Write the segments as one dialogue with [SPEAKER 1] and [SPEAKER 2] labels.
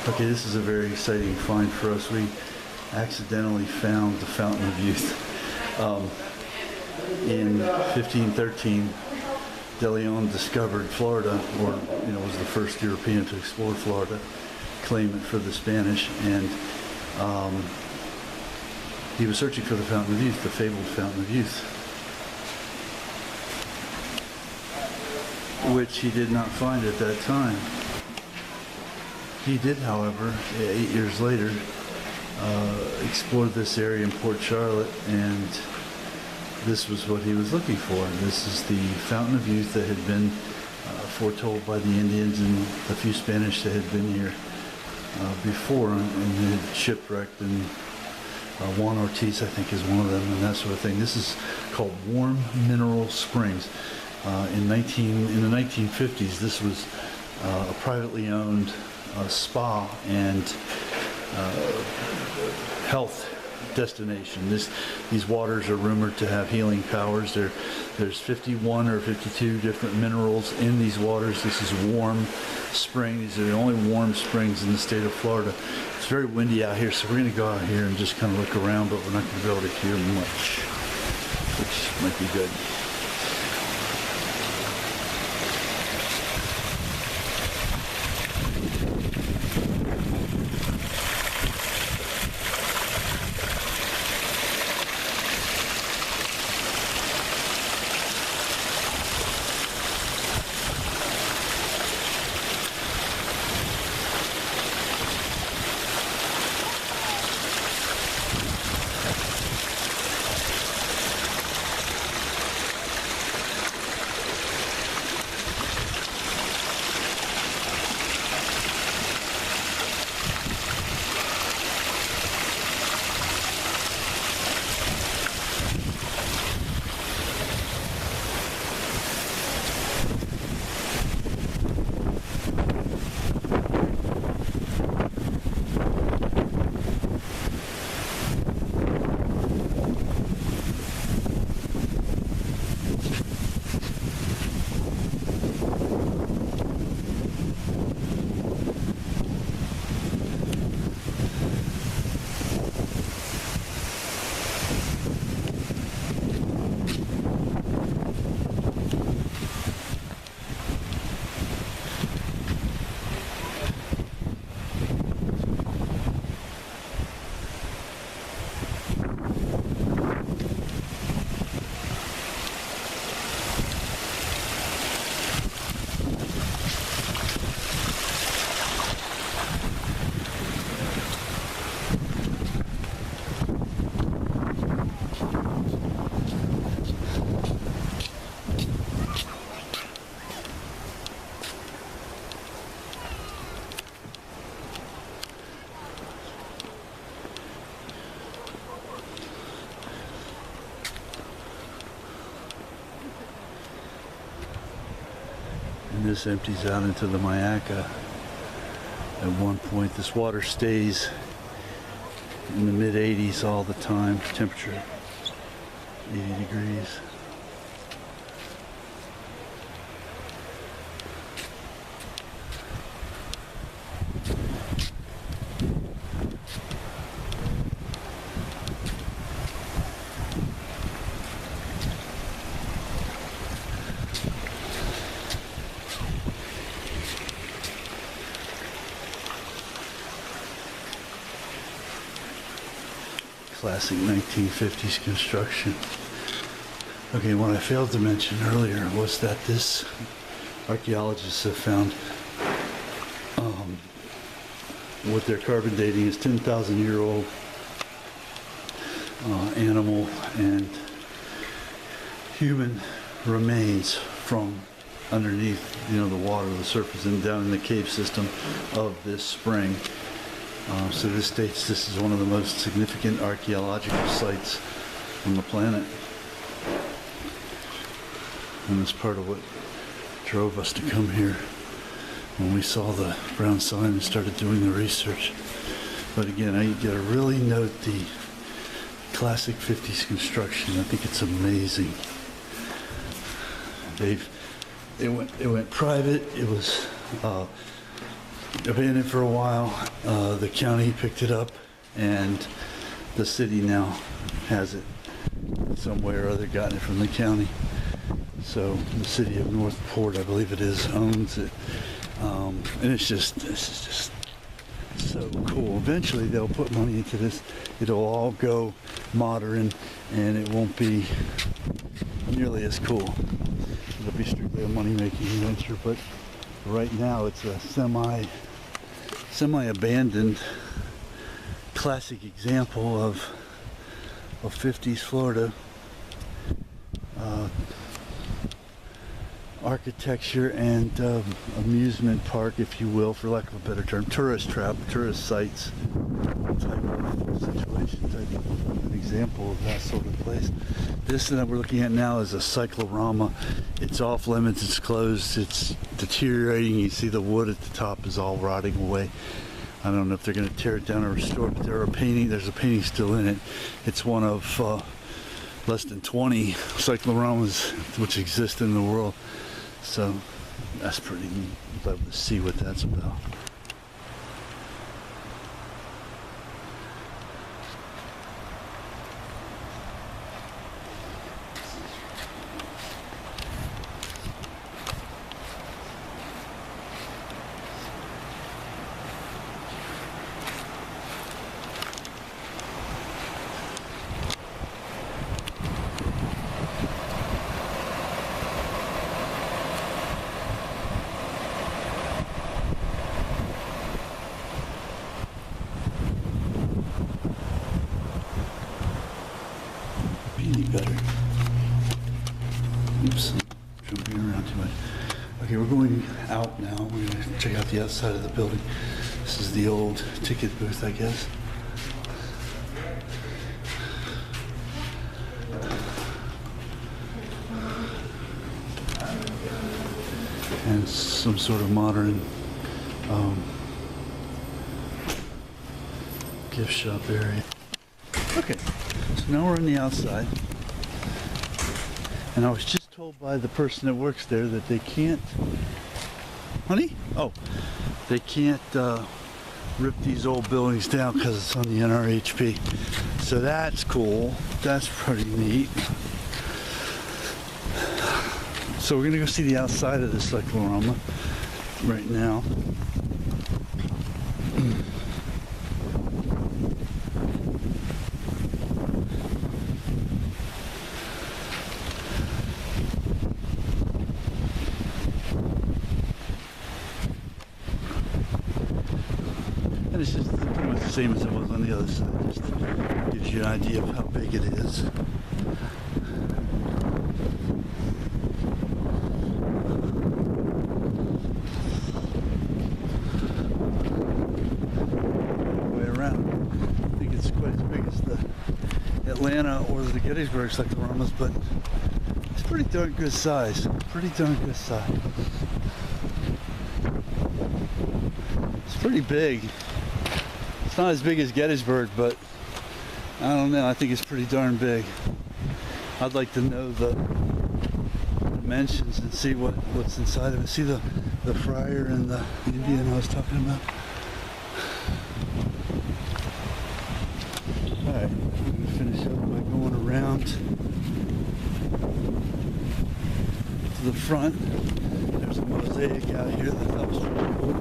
[SPEAKER 1] Okay, this is a very exciting find for us. We accidentally found the Fountain of Youth. In 1513, De Leon discovered Florida, or was the first European to explore Florida, claim it for the Spanish, and he was searching for the Fountain of Youth, the fabled Fountain of Youth, which he did not find at that time. He did, however, 8 years later, explore this area in Port Charlotte, and this was what he was looking for. This is the Fountain of Youth that had been foretold by the Indians and the few Spanish that had been here before and had shipwrecked, and Juan Ortiz, I think, is one of them, and that sort of thing. This is called Warm Mineral Springs. In the 1950s, this was a privately owned spa and health destination. These waters are rumored to have healing powers. There's 51 or 52 different minerals in these waters. This is warm spring. These are the only warm springs in the state of Florida. It's very windy out here, so we're going to go out here and just kind of look around, but we're not going to be able to hear much, which might be good. And this empties out into the Mayaca. At one point, this water stays in the mid 80s all the time, temperature 80 degrees. Classic 1950s construction. Okay, what I failed to mention earlier was that this archaeologists have found what their carbon dating is 10,000-year-old animal and human remains from underneath, the water, the surface, and down in the cave system of this spring. So this states this is one of the most significant archaeological sites on the planet. And it's part of what drove us to come here when we saw the brown sign and started doing the research. But again, I gotta really note the classic 50s construction. I think it's amazing. It went private. It was abandoned for a while. The county picked it up, and the city now has it some way or other, gotten it from the county. So the city of Northport, I believe it is, owns it. And this is just so cool. Eventually they'll put money into this. It'll all go modern, and it won't be nearly as cool. It'll be strictly a money-making venture, but right now it's a semi-abandoned classic example of 50s Florida architecture and amusement park, if you will, for lack of a better term, tourist sites type of situation, type of an example of that sort of place. This that we're looking at now is a cyclorama. It's off limits, it's closed, it's deteriorating. You see the wood at the top is all rotting away. I don't know if they're going to tear it down or restore it, but there's a painting still in it. It's one of less than 20 cycloramas which exist in the world. So that's pretty neat. I'd love to see what that's about. Better. Oops, jumping around too much. Okay, we're going out now. We're going to check out the outside of the building. This is the old ticket booth, I guess. And some sort of modern gift shop area. Okay, so now we're on the outside. And I was just told by the person that works there that they can't, honey? Oh, they can't rip these old buildings down because it's on the NRHP. So that's cool. That's pretty neat. So we're gonna go see the outside of the cyclorama right now. It's just pretty much the same as it was on the other side. Just gives you an idea of how big it is. Way around. I think it's quite as big as the Atlanta or the Gettysburg cycloramas, but it's pretty darn good size. Pretty darn good size. It's pretty big. It's not as big as Gettysburg, but I don't know. I think it's pretty darn big. I'd like to know the dimensions and see what's inside of it. See the friar and the Indian I was talking about? Alright, I'm going to finish up by going around to the front. There's a mosaic out here that I thought was pretty cool.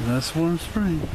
[SPEAKER 1] So that's Warm Springs.